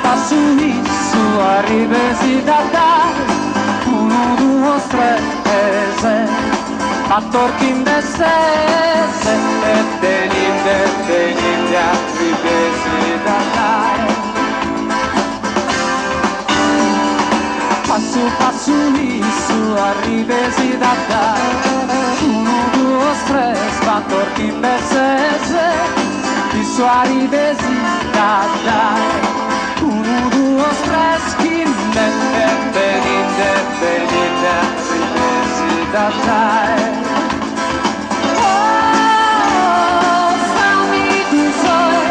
passo isso, arrivesi da dare, uno, due, tre, quattorchi in desese, e venite, arrivesi da dare. Passo isso, arrivesi da dare, uno, due, tre, quattorchi in desese, isso arrivesi da dare. Uno, due, tre, skinne, e venite, arrivesi da dare. Oh, fammi tu sole,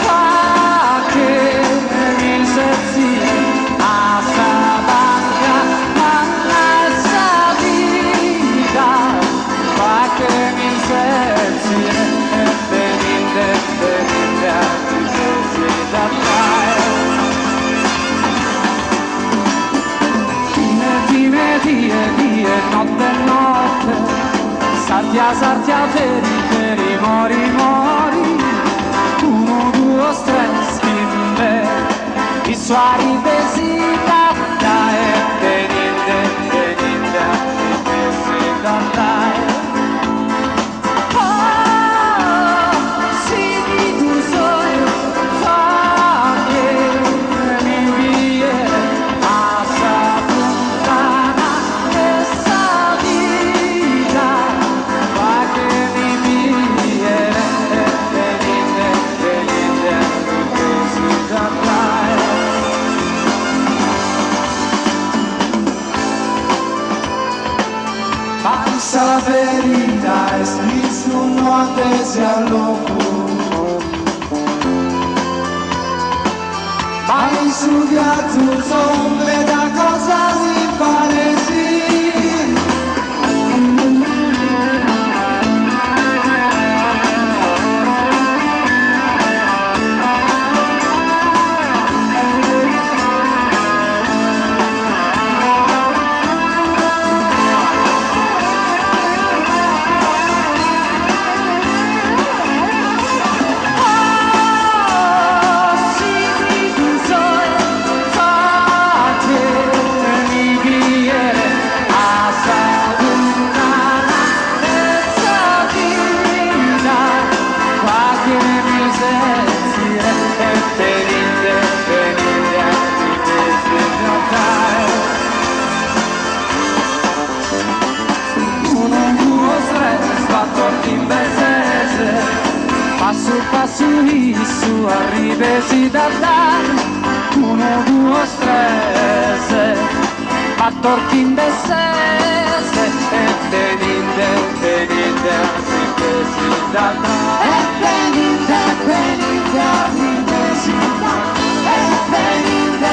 fa che mi sezzi a sta banca, manna sta vita, fa che mi sezzi e venite, arrivesi da dare. Die, notte, sartia, feri, mori, uno, due, tre, schimbe, i suoi visita, e venite, visita, dai. Passa la ferita e nessuno attesi all'occhio, ma in studiato somme da cosa si pare sì. Passo isso, arrivesi da dare, uno, due, tre, quattorchi in desese, e venite, arrivesi da dare. E venite, arrivesi da dare. E venite,